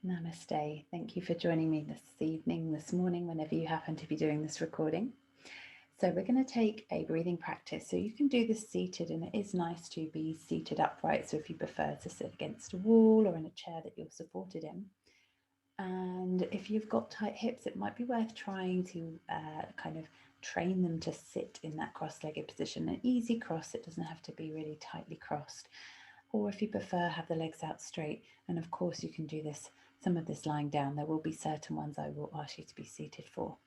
Namaste. Thank you for joining me this evening, this morning, whenever you happen to be doing this recording. So we're going to take a breathing practice. So you can do this seated, and it is nice to be seated upright. So if you prefer to sit against a wall or in a chair that you're supported in. And if you've got tight hips, it might be worth trying to kind of train them to sit in that cross-legged position. An easy cross, it doesn't have to be really tightly crossed. Or if you prefer, have the legs out straight. And of course you can do this, some of this lying down. There will be certain ones I will ask you to be seated for.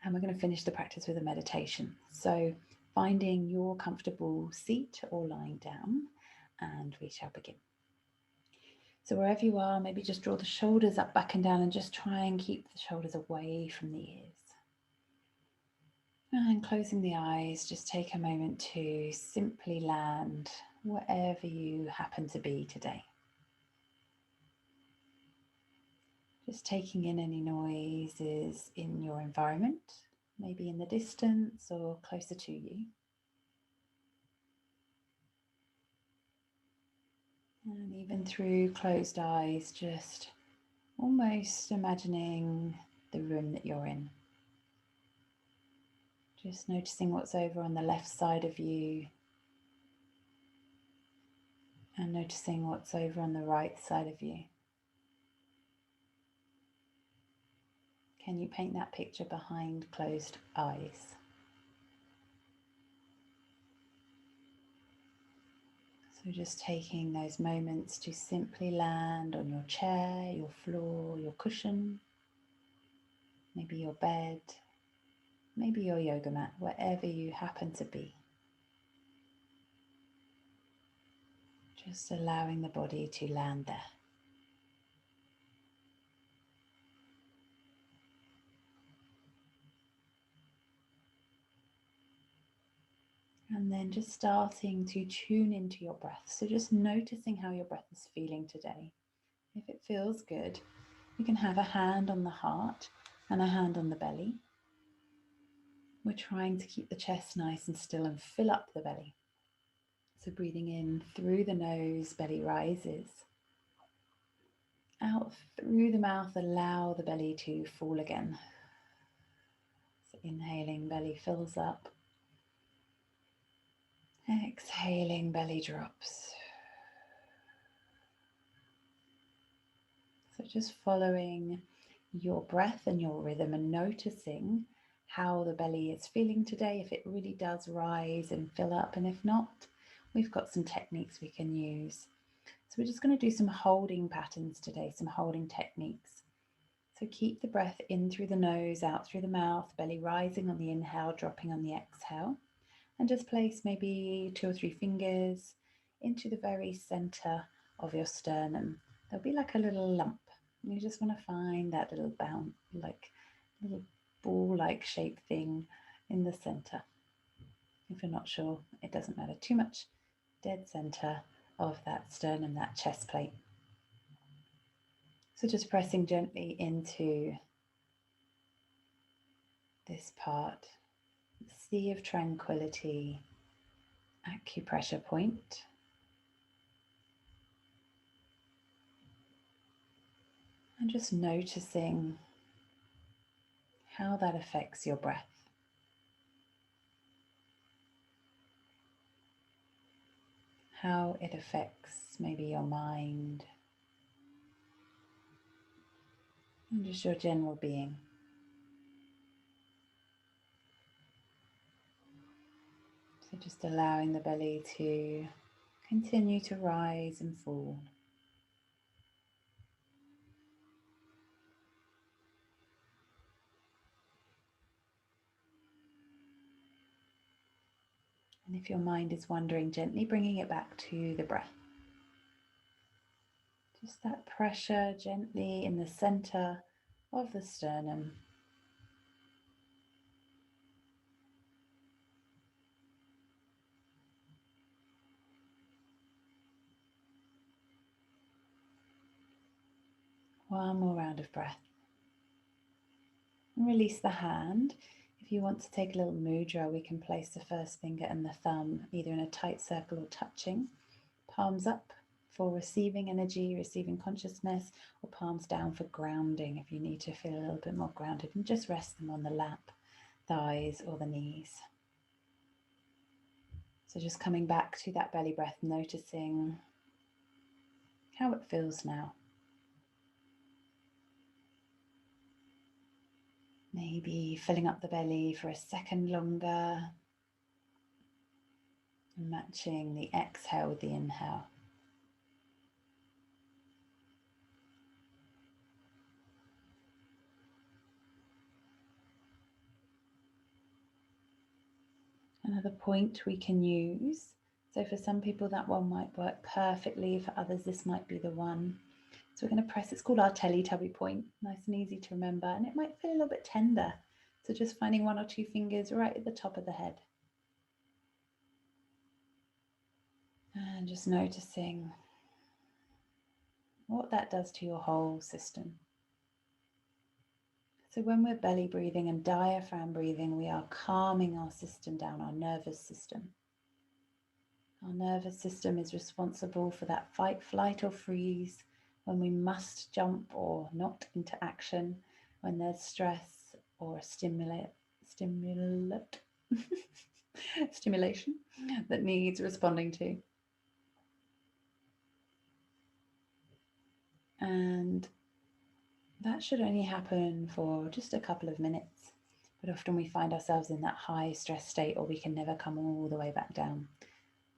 And we're going to finish the practice with a meditation. So finding your comfortable seat or lying down, and we shall begin. So wherever you are, maybe just draw the shoulders up, back and down, and just try and keep the shoulders away from the ears. And closing the eyes, just take a moment to simply land wherever you happen to be today. Just taking in any noises in your environment, maybe in the distance or closer to you. And even through closed eyes, just almost imagining the room that you're in. Just noticing what's over on the left side of you and noticing what's over on the right side of you. Can you paint that picture behind closed eyes? So just taking those moments to simply land on your chair, your floor, your cushion, maybe your bed, maybe your yoga mat, wherever you happen to be. Just allowing the body to land there. And then just starting to tune into your breath. So just noticing how your breath is feeling today. If it feels good, you can have a hand on the heart and a hand on the belly. We're trying to keep the chest nice and still and fill up the belly. So breathing in through the nose, belly rises. Out through the mouth, allow the belly to fall again. So inhaling, belly fills up. Exhaling, belly drops. So just following your breath and your rhythm and noticing how the belly is feeling today, if it really does rise and fill up, and if not, we've got some techniques we can use. So we're just going to do some holding patterns today, some holding techniques. So keep the breath in through the nose, out through the mouth, belly rising on the inhale, dropping on the exhale. And just place maybe 2 or 3 fingers into the very center of your sternum. There'll be like a little lump. You just want to find that little bound, like little ball-like shaped thing in the center. If you're not sure, it doesn't matter too much. Dead center of that sternum, that chest plate. So just pressing gently into this part, the sea of tranquility, acupressure point. And just noticing how that affects your breath. How it affects maybe your mind and just your general being. So just allowing the belly to continue to rise and fall. And if your mind is wandering, gently bringing it back to the breath. Just that pressure gently in the center of the sternum. One more round of breath. And release the hand. If you want to take a little mudra, we can place the first finger and the thumb either in a tight circle or touching. Palms up for receiving energy, receiving consciousness, or palms down for grounding if you need to feel a little bit more grounded, and just rest them on the lap, thighs, or the knees. So just coming back to that belly breath, noticing how it feels now. Maybe filling up the belly for a second longer, and matching the exhale with the inhale. Another point we can use. So for some people that one might work perfectly, for others this might be the one. So we're going to press, it's called our Teletubby point, nice and easy to remember, and it might feel a little bit tender. So just finding 1 or 2 fingers right at the top of the head. And just noticing what that does to your whole system. So when we're belly breathing and diaphragm breathing, we are calming our system down, our nervous system. Our nervous system is responsible for that fight, flight, or freeze when we must jump or not into action, when there's stress or a stimulation that needs responding to. And that should only happen for just a couple of minutes, but often we find ourselves in that high stress state, or we can never come all the way back down.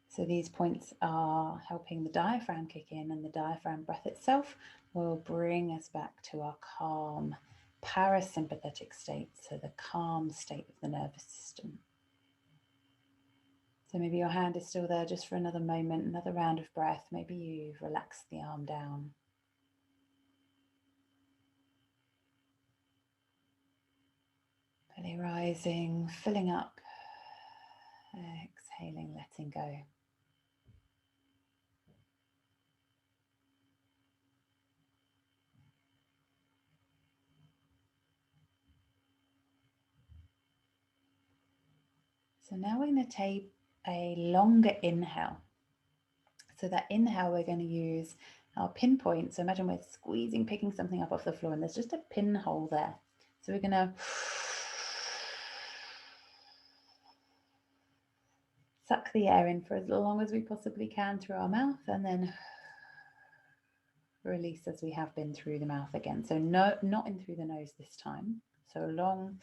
So these points are helping the diaphragm kick in, and the diaphragm breath itself will bring us back to our calm parasympathetic state, so the calm state of the nervous system. So maybe your hand is still there just for another moment, another round of breath. Maybe you've relaxed the arm down. Belly rising, filling up, exhaling, letting go. So now we're going to take a longer inhale. So that inhale, we're going to use our pinpoint. So imagine we're squeezing, picking something up off the floor, and there's just a pinhole there. So we're going to suck the air in for as long as we possibly can through our mouth, and then release as we have been through the mouth again. So no, not in through the nose this time. So long.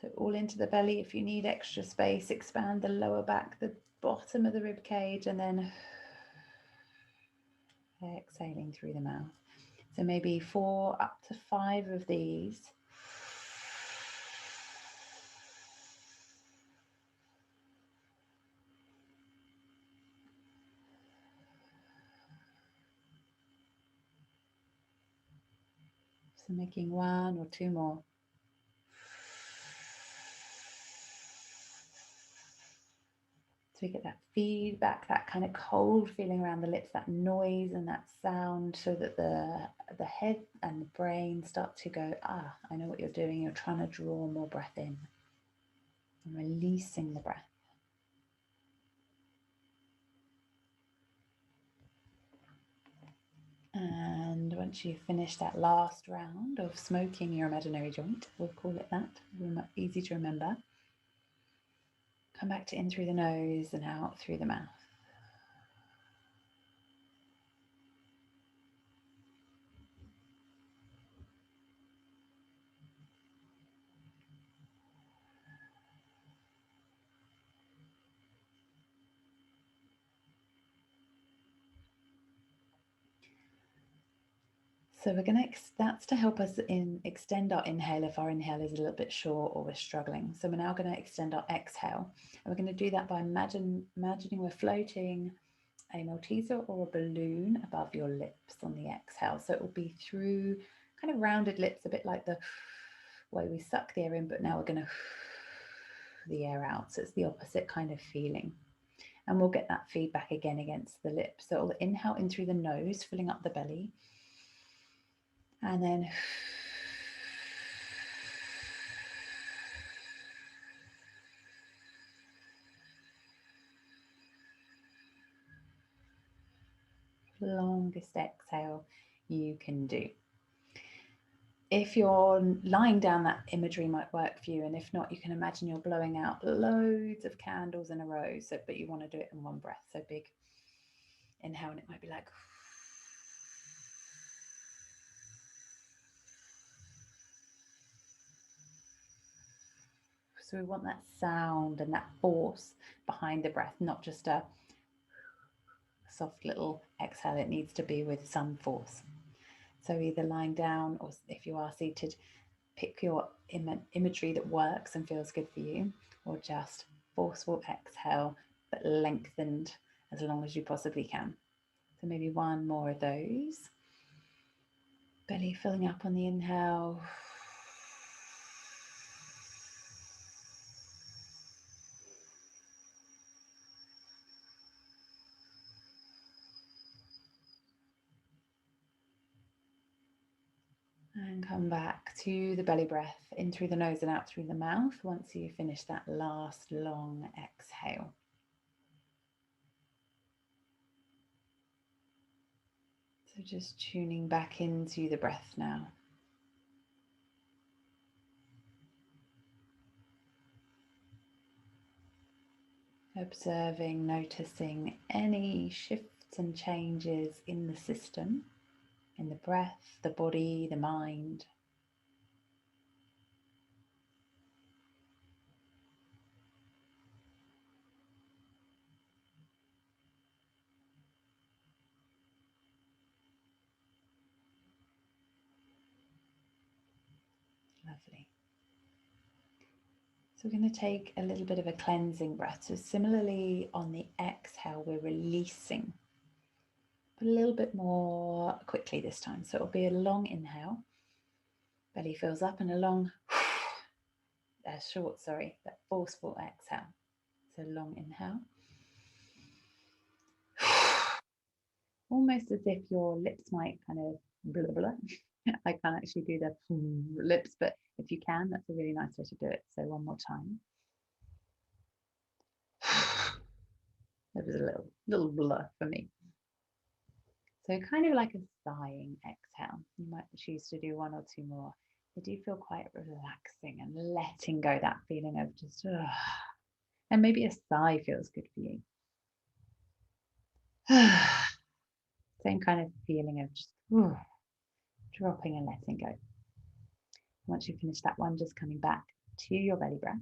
So all into the belly. If you need extra space, expand the lower back, the bottom of the rib cage, and then exhaling through the mouth. So maybe 4 up to 5 of these. So making 1 or 2 more. So we get that feedback, that kind of cold feeling around the lips, that noise and that sound, so that the head and the brain start to go, ah, I know what you're doing. You're trying to draw more breath in and releasing the breath. And once you finish that last round of smoking your imaginary joint, we'll call it that, easy to remember, come back to in through the nose and out through the mouth. So we're going to, that's to help us extend our inhale if our inhale is a little bit short or we're struggling. So we're now going to extend our exhale. And we're going to do that by imagining we're floating a Malteser or a balloon above your lips on the exhale. So it will be through kind of rounded lips, a bit like the way we suck the air in, but now we're going to the air out. So it's the opposite kind of feeling. And we'll get that feedback again against the lips. So it'll inhale in through the nose, filling up the belly. And then longest exhale you can do. If you're lying down, that imagery might work for you, and if not, you can imagine you're blowing out loads of candles in a row, but you want to do it in one breath. So big inhale, and it might be like, so we want that sound and that force behind the breath, not just a soft little exhale. It needs to be with some force. So either lying down, or if you are seated, pick your imagery that works and feels good for you, or just forceful exhale, but lengthened as long as you possibly can. So maybe one more of those. Belly filling up on the inhale. And come back to the belly breath, in through the nose and out through the mouth once you finish that last long exhale. So just tuning back into the breath now. Observing, noticing any shifts and changes in the system, in the breath, the body, the mind. Lovely. So we're going to take a little bit of a cleansing breath. So similarly on the exhale, we're releasing, but a little bit more quickly this time. So it'll be a long inhale, belly fills up, and a long, that forceful exhale. So long inhale. Almost as if your lips might kind of blah, blah. I can't actually do the lips, but if you can, that's a really nice way to do it. So one more time. It was a little blur for me. So kind of like a sighing exhale. You might choose to do one or two more. They do feel quite relaxing and letting go, that feeling of just, and maybe a sigh feels good for you. Same kind of feeling of just dropping and letting go. Once you finish that one, just coming back to your belly breath.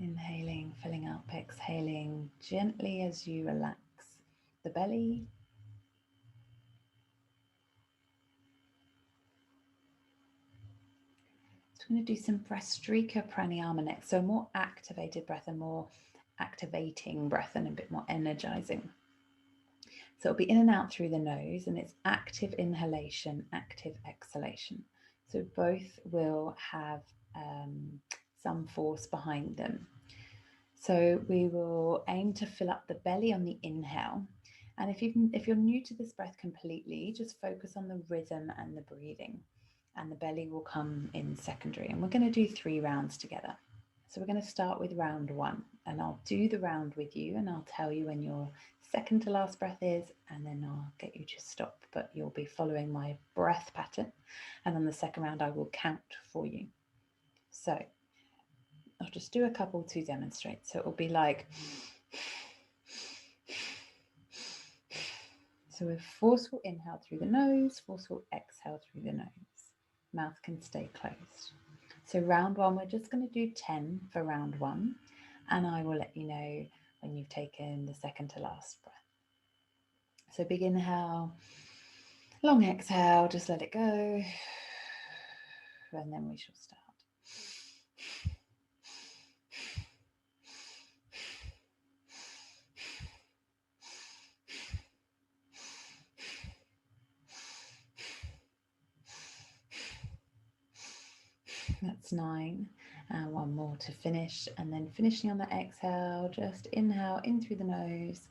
Inhaling, filling up, exhaling gently as you relax the belly. So I'm going to do some Breathwork pranayama next. So more activated breath, and more activating breath, and a bit more energizing. So it'll be in and out through the nose, and it's active inhalation, active exhalation. So both will have some force behind them. So we will aim to fill up the belly on the inhale. And if you're new to this breath completely, just focus on the rhythm and the breathing, and the belly will come in secondary. And we're going to do 3 rounds together. So we're going to start with round 1, and I'll do the round with you, and I'll tell you when your second to last breath is, and then I'll get you to stop, but you'll be following my breath pattern. And on the second round, I will count for you. So I'll just do a couple to demonstrate. So it will be like, so a forceful inhale through the nose, forceful exhale through the nose. Mouth can stay closed. So round 1, we're just going to do 10 for round 1, and I will let you know when you've taken the second to last breath. So big inhale, long exhale, just let it go, and then we shall start. That's 9, and one more to finish, and then finishing on the exhale, just inhale in through the nose,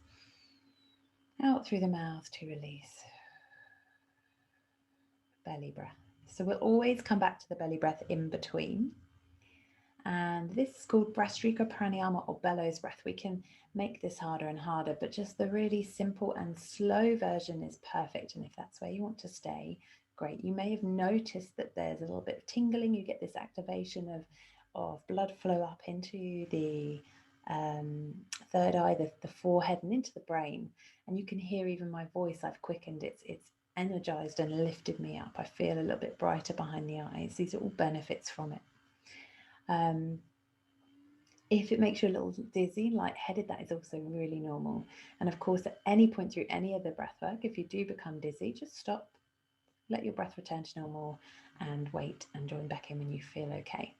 out through the mouth to release. belly breath. So we'll always come back to the belly breath in between. And this is called Breathwork pranayama or bellows breath. We can make this harder and harder, but just the really simple and slow version is perfect. And if that's where you want to stay, great. You may have noticed that there's a little bit of tingling. You get this activation of blood flow up into the third eye, the forehead, and into the brain. And you can hear even my voice, I've quickened. It's energized and lifted me up. I feel a little bit brighter behind the eyes. These are all benefits from it. If it makes you a little dizzy, lightheaded, that is also really normal. And of course, at any point through any of the breath work, if you do become dizzy, just stop, let your breath return to normal, and wait and join back in when you feel okay.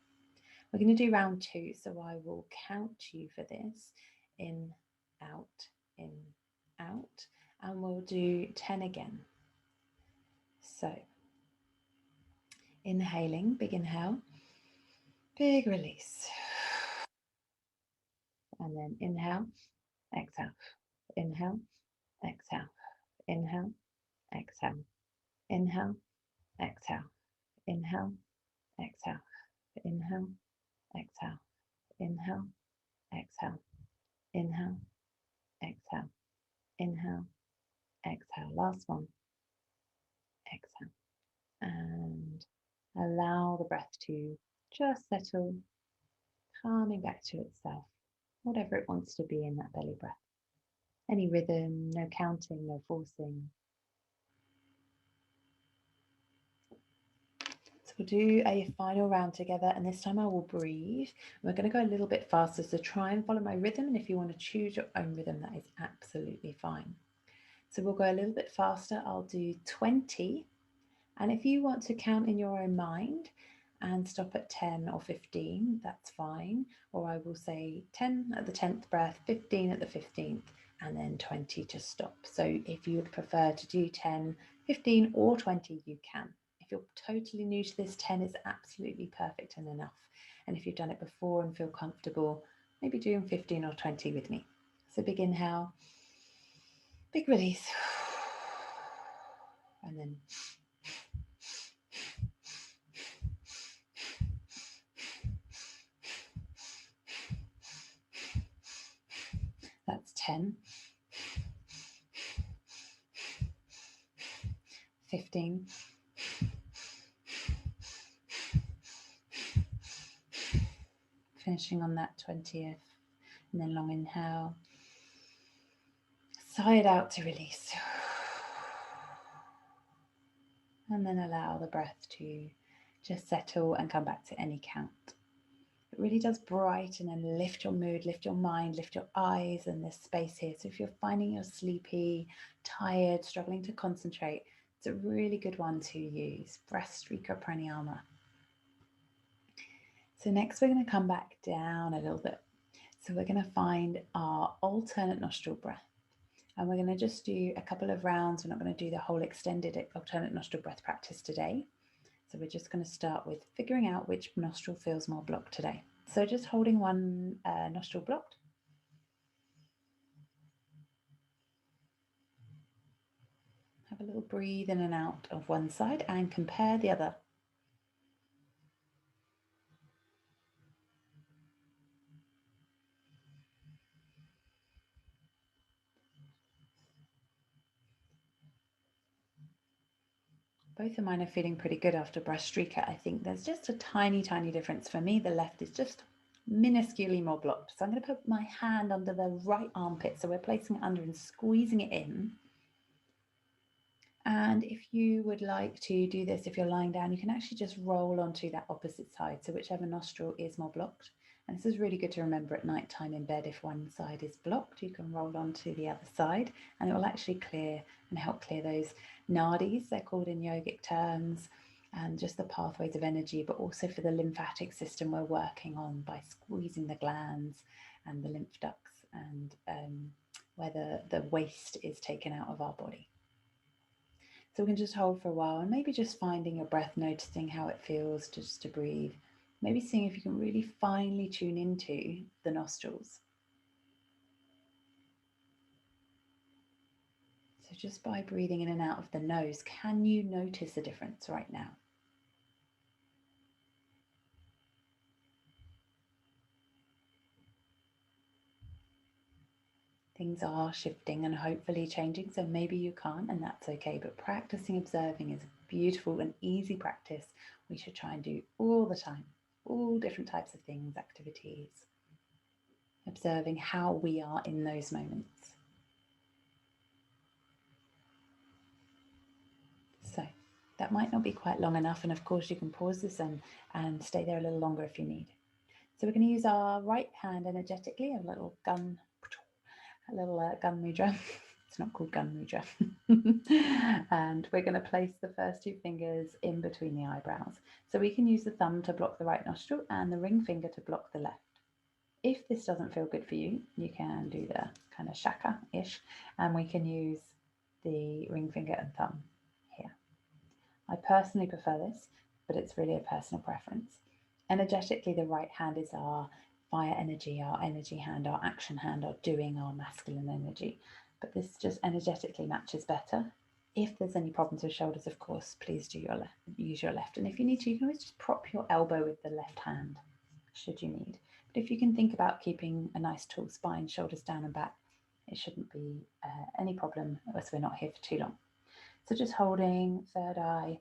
We're going to do round 2, so I will count you for this. In, out, and we'll do 10 again. So, inhaling, big inhale, big release. And then inhale, exhale, inhale, exhale, inhale, exhale, inhale, exhale, inhale, exhale, inhale, exhale, inhale, exhale, inhale, exhale, inhale, exhale. Last one, exhale. And allow the breath to just settle, calming back to itself, whatever it wants to be in that belly breath. Any rhythm, no counting, no forcing. So we'll do a final round together, and this time I will breathe. We're going to go a little bit faster, so try and follow my rhythm, and if you want to choose your own rhythm, that is absolutely fine. So we'll go a little bit faster. I'll do 20, and if you want to count in your own mind and stop at 10 or 15, that's fine. Or I will say 10 at the 10th breath, 15 at the 15th, and then 20 to stop. So if you would prefer to do 10, 15 or 20, you can. If you're totally new to this, 10 is absolutely perfect and enough. And if you've done it before and feel comfortable, maybe doing 15 or 20 with me. So big inhale, big release, and then that's 10, 15, finishing on that 20th, and then long inhale, sigh it out to release, and then allow the breath to just settle and come back to any count. It really does brighten and lift your mood, lift your mind, lift your eyes and this space here. So if you're finding you're sleepy, tired, struggling to concentrate, it's a really good one to use, Breathwork pranayama. So next we're going to come back down a little bit. So we're going to find our alternate nostril breath. And we're going to just do a couple of rounds. We're not going to do the whole extended alternate nostril breath practice today. So we're just going to start with figuring out which nostril feels more blocked today. So just holding one nostril blocked. Have a little breathe in and out of one side and compare the other. Both of mine are feeling pretty good after Breathwork. I think there's just a tiny, tiny difference. For me, the left is just minusculely more blocked. So I'm going to put my hand under the right armpit. So we're placing it under and squeezing it in. And if you would like to do this, if you're lying down, you can actually just roll onto that opposite side. So whichever nostril is more blocked. And this is really good to remember at night time in bed. If one side is blocked, you can roll onto the other side and it will actually clear and help clear those nadis, they're called in yogic terms, and just the pathways of energy, but also for the lymphatic system we're working on by squeezing the glands and the lymph ducts and where the waste is taken out of our body. So we can just hold for a while and maybe just finding your breath, noticing how it feels just to breathe. Maybe seeing if you can really finely tune into the nostrils. So just by breathing in and out of the nose, can you notice a difference right now? Things are shifting and hopefully changing, so maybe you can't, and that's okay. But practicing observing is a beautiful and easy practice we should try and do all the time, all different types of things, activities, observing how we are in those moments. So that might not be quite long enough, and of course you can pause this and stay there a little longer if you need. So we're going to use our right hand energetically, a little gun mudra. It's not called gun mudra. And we're going to place the first two fingers in between the eyebrows. So we can use the thumb to block the right nostril and the ring finger to block the left. If this doesn't feel good for you, you can do the kind of shaka-ish, and we can use the ring finger and thumb here. I personally prefer this, but it's really a personal preference. Energetically, the right hand is our fire energy, our energy hand, our action hand, our doing, our masculine energy. But this just energetically matches better. If there's any problems with shoulders, of course, please do use your left. And if you need to, you can always just prop your elbow with the left hand, should you need. But if you can think about keeping a nice tall spine, shoulders down and back, it shouldn't be any problem as we're not here for too long. So just holding third eye,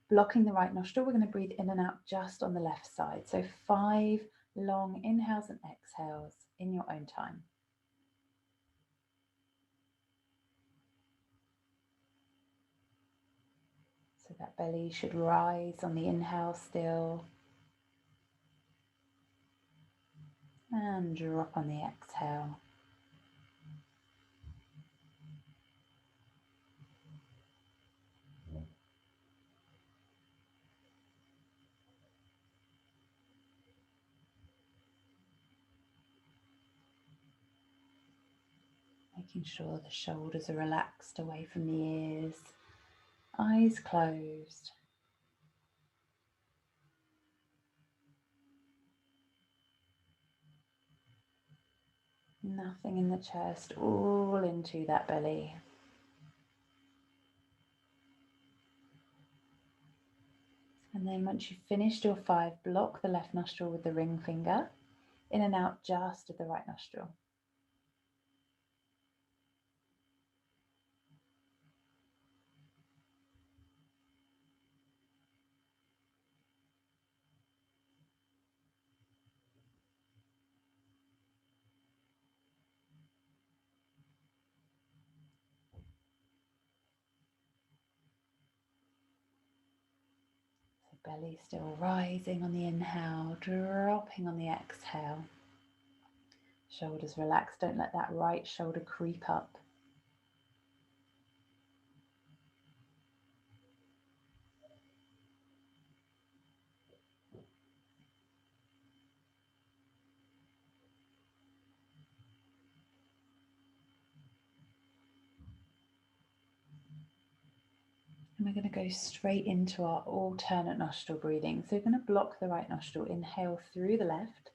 blocking the right nostril, we're going to breathe in and out just on the left side. So 5 long inhales and exhales in your own time. So that belly should rise on the inhale still and drop on the exhale. Making sure the shoulders are relaxed away from the ears, eyes closed. Nothing in the chest, all into that belly. And then once you've finished your 5, block the left nostril with the ring finger, in and out just with the right nostril. Belly still rising on the inhale, dropping on the exhale. Shoulders relaxed, don't let that right shoulder creep up. And we're going to go straight into our alternate nostril breathing. So we're going to block the right nostril, inhale through the left,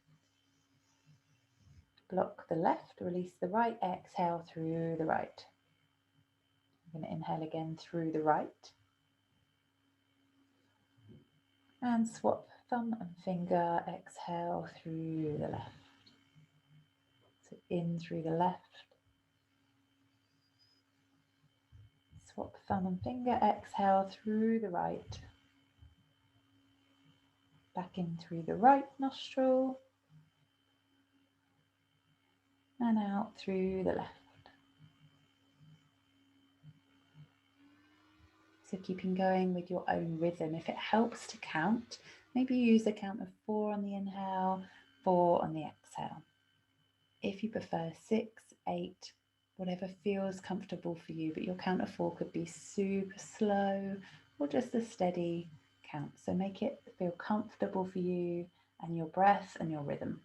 block the left, release the right, exhale through the right. I'm going to inhale again through the right. And swap thumb and finger, exhale through the left. So in through the left. Swap thumb and finger, exhale through the right. Back in through the right nostril. And out through the left. So keeping going with your own rhythm. If it helps to count, maybe use a count of 4 on the inhale, 4 on the exhale. If you prefer 6, 8, whatever feels comfortable for you, but your count of 4 could be super slow or just a steady count. So make it feel comfortable for you and your breath and your rhythm.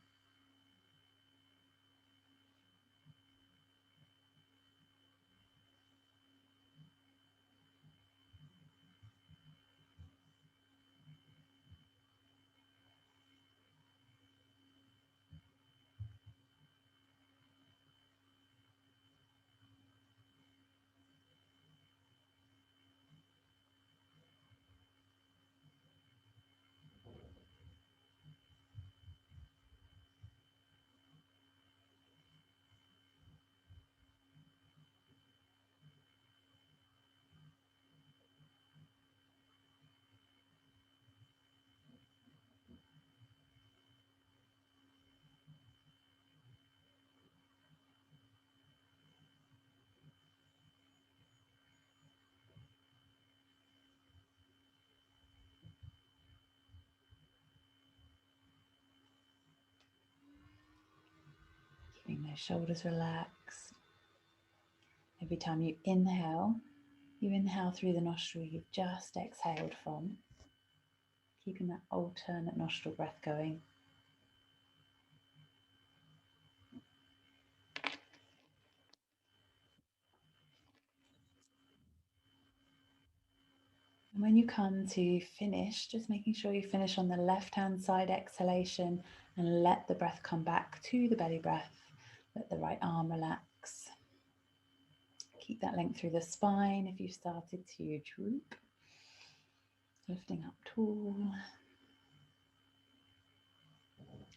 Keeping those shoulders relaxed. Every time you inhale through the nostril you've just exhaled from, keeping that alternate nostril breath going. And when you come to finish, just making sure you finish on the left-hand side exhalation and let the breath come back to the belly breath. Let the right arm relax. Keep that length through the spine if you started to droop. Lifting up tall.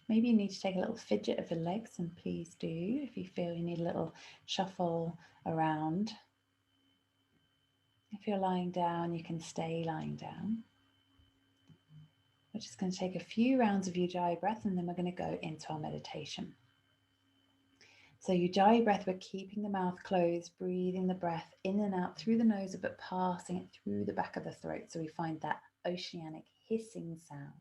Maybe you need to take a little fidget of the legs, and please do if you feel you need a little shuffle around. If you're lying down, you can stay lying down. We're just going to take a few rounds of Ujjayi breath and then we're going to go into our meditation. So Ujjayi breath, we're keeping the mouth closed, breathing the breath in and out through the nose, but passing it through the back of the throat. So we find that oceanic hissing sound.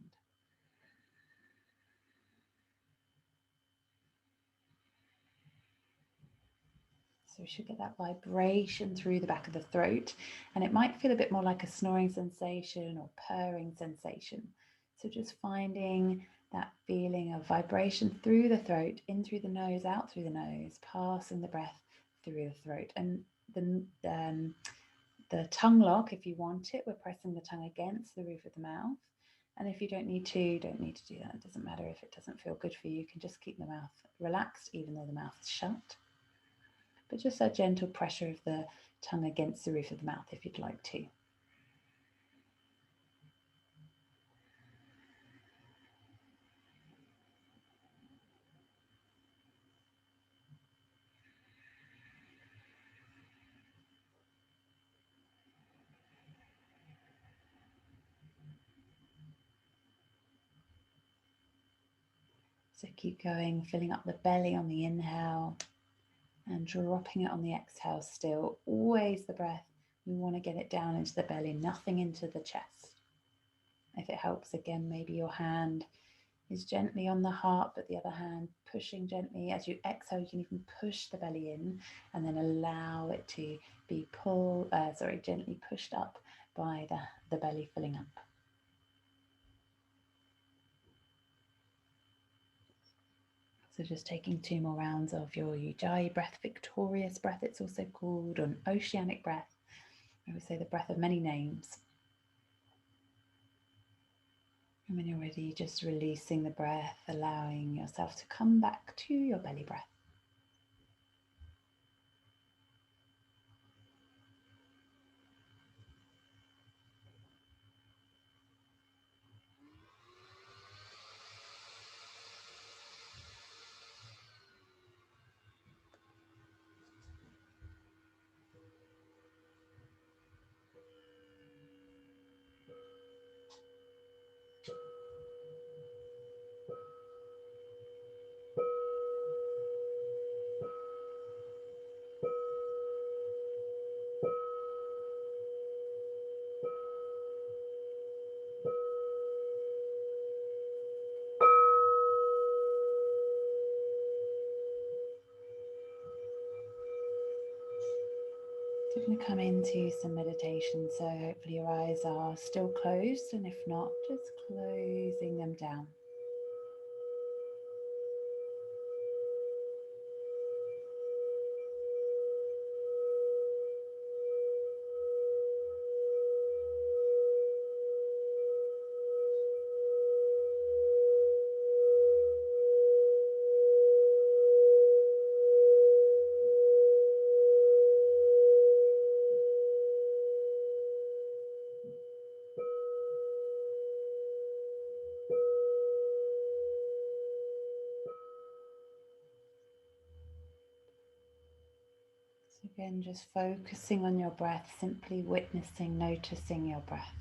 So we should get that vibration through the back of the throat, and it might feel a bit more like a snoring sensation or purring sensation. So just finding that feeling of vibration through the throat, in through the nose, out through the nose, passing the breath through the throat. And the tongue lock, if you want it, we're pressing the tongue against the roof of the mouth. And if you don't need to do that. It doesn't matter if it doesn't feel good for you. You can just keep the mouth relaxed even though the mouth is shut. But just a gentle pressure of the tongue against the roof of the mouth if you'd like to. So keep going, filling up the belly on the inhale and dropping it on the exhale still. Always the breath. We want to get it down into the belly, nothing into the chest. If it helps, again, maybe your hand is gently on the heart, but the other hand pushing gently. As you exhale, you can even push the belly in and then allow it to be gently pushed up by the belly filling up. So just taking 2 more rounds of your Ujjayi breath, victorious breath, it's also called an oceanic breath. I would say the breath of many names. And when you're ready, just releasing the breath, allowing yourself to come back to your belly breath. So we're going to come into some meditation, so hopefully your eyes are still closed, and if not, just closing them down. So again, just focusing on your breath, simply witnessing, noticing your breath.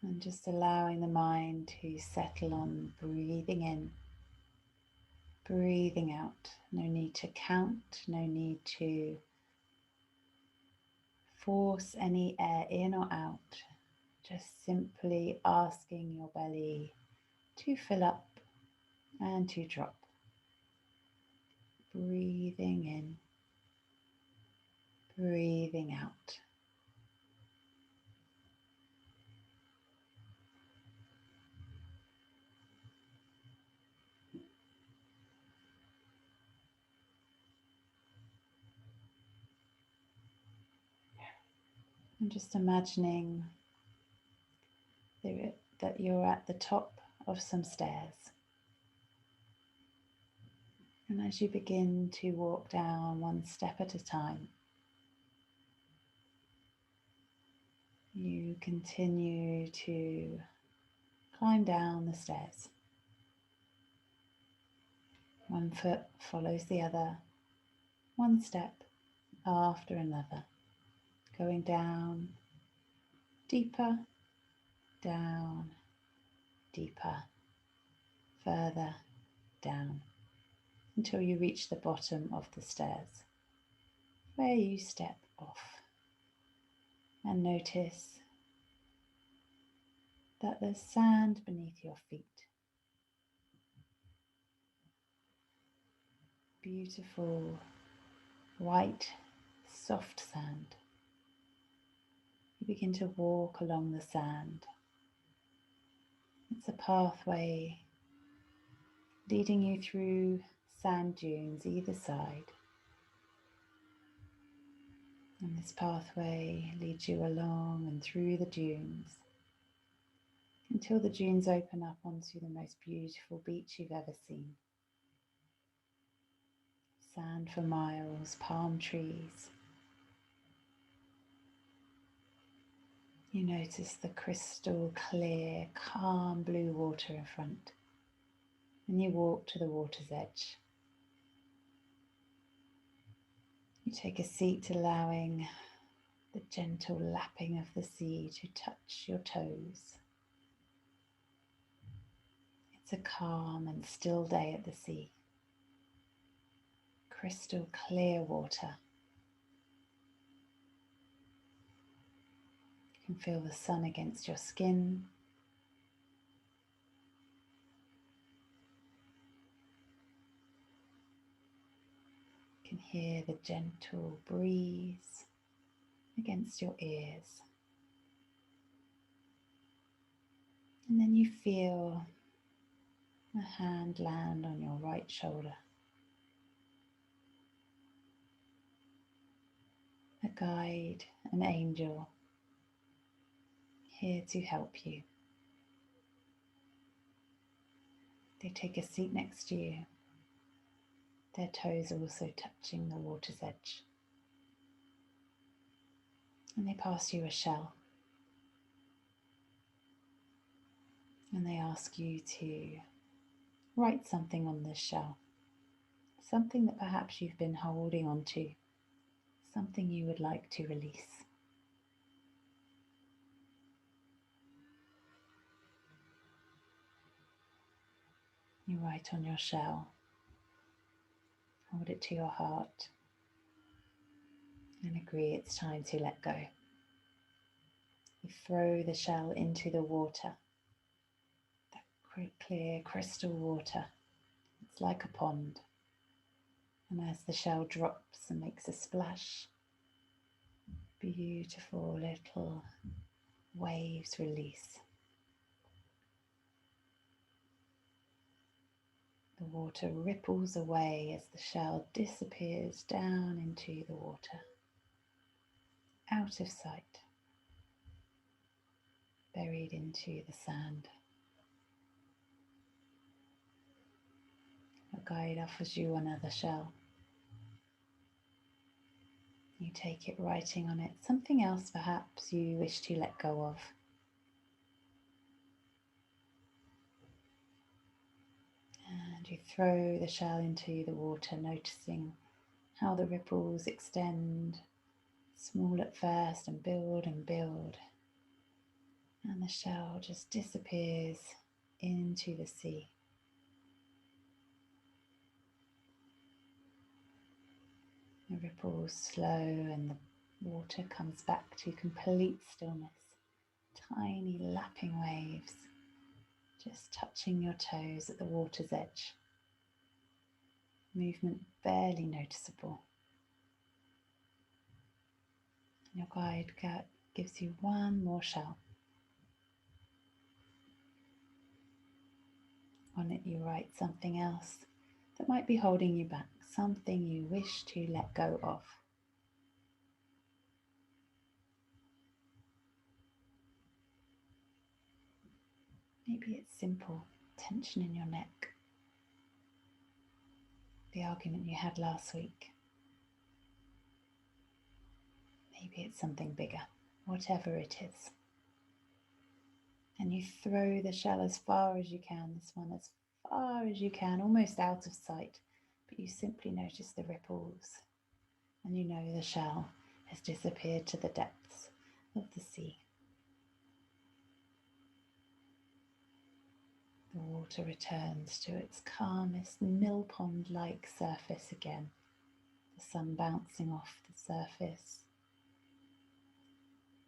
And just allowing the mind to settle on breathing in, breathing out. No need to count, no need to force any air in or out, just simply asking your belly to fill up and to drop. Breathing in, breathing out. And just imagining that you're at the top of some stairs. And as you begin to walk down one step at a time, you continue to climb down the stairs. One foot follows the other, one step after another, going down, deeper, down, deeper, further down, until you reach the bottom of the stairs, where you step off and notice that there's sand beneath your feet. Beautiful, white, soft sand. You begin to walk along the sand. It's a pathway leading you through sand dunes either side. And this pathway leads you along and through the dunes until the dunes open up onto the most beautiful beach you've ever seen. Sand for miles, palm trees. You notice the crystal clear, calm blue water in front. And you walk to the water's edge. You take a seat, allowing the gentle lapping of the sea to touch your toes. It's a calm and still day at the sea. Crystal clear water. You can feel the sun against your skin. You can hear the gentle breeze against your ears. And then you feel a hand land on your right shoulder. A guide, an angel, here to help you. They take a seat next to you, their toes also touching the water's edge. And they pass you a shell. And they ask you to write something on this shell. Something that perhaps you've been holding on to. Something you would like to release. You write on your shell. Hold it to your heart. And agree it's time to let go. You throw the shell into the water. That clear crystal water. It's like a pond. And as the shell drops and makes a splash, beautiful little waves release. The water ripples away as the shell disappears down into the water, out of sight, buried into the sand. A guide offers you another shell. You take it, writing on it something else perhaps you wish to let go of. And you throw the shell into the water, noticing how the ripples extend, small at first, and build and build. And the shell just disappears into the sea. The ripples slow and the Water comes back to complete stillness. Tiny lapping waves, just touching your toes at the water's edge. Movement barely noticeable. Your guide gives you one more shell. On it you write something else that might be holding you back, something you wish to let go of. Maybe it's simple, tension in your neck, the argument you had last week. Maybe it's something bigger, whatever it is. And you throw the shell as far as you can, this one as far as you can, almost out of sight, but you simply notice the ripples and you know the shell has disappeared to the depths of the sea. The water returns to its calmest mill pond-like surface again, the sun bouncing off the surface,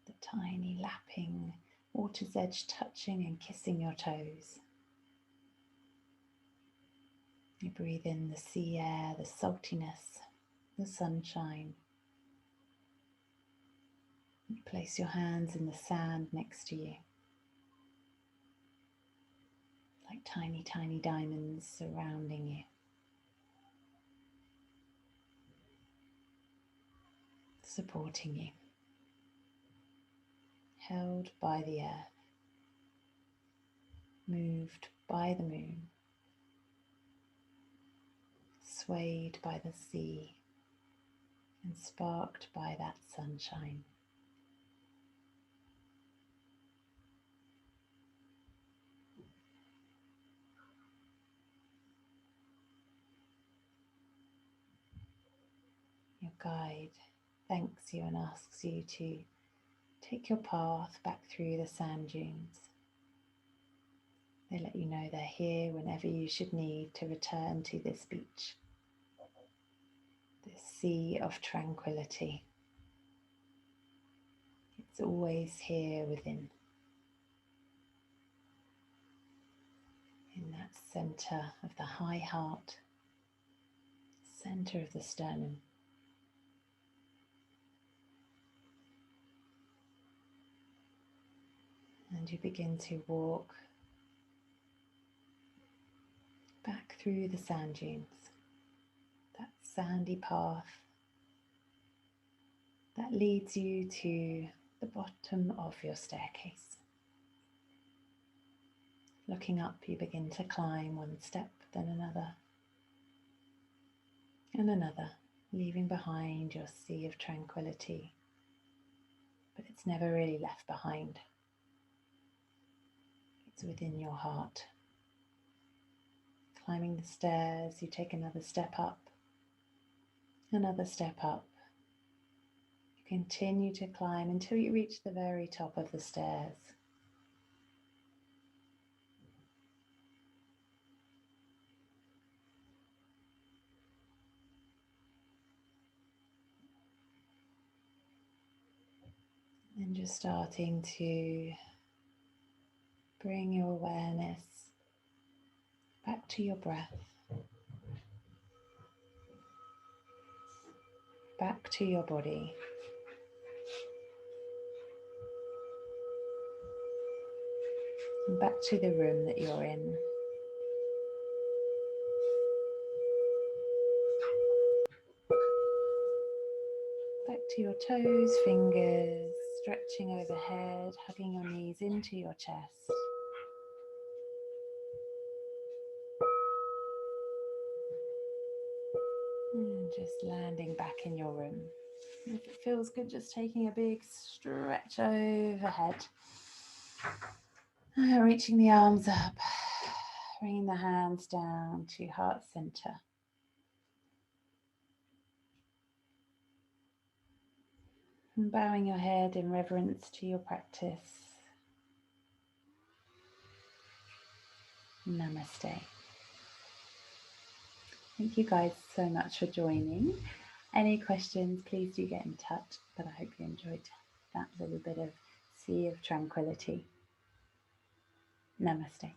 the tiny lapping water's edge touching and kissing your toes. You breathe in the sea air, the saltiness, the sunshine. You place your hands in the sand next to you, like tiny, tiny diamonds surrounding you, supporting you, held by the earth, moved by the moon, swayed by the sea, and sparked by that sunshine. Your guide thanks you and asks you to take your path back through the sand dunes. They let you know they're here whenever you should need to return to this beach, this sea of tranquility. It's always here within, in that center of the high heart, center of the sternum. And you begin to walk back through the sand dunes, that sandy path that leads you to the bottom of your staircase. Looking up, you begin to climb one step, then another, and another, leaving behind your sea of tranquility. But it's never really left behind. It's within your heart. Climbing the stairs, you take another step up, another step up. You continue to climb until you reach the very top of the stairs. And just starting to bring your awareness back to your breath, back to your body. And back to the room that you're in. Back to your toes, fingers, stretching overhead, hugging your knees into your chest. And just landing back in your room. If it feels good, just taking a big stretch overhead. Reaching the arms up, bringing the hands down to heart center. And bowing your head in reverence to your practice. Namaste. Thank you guys so much for joining. Any questions, please do get in touch. But I hope you enjoyed that little bit of sea of tranquility. Namaste.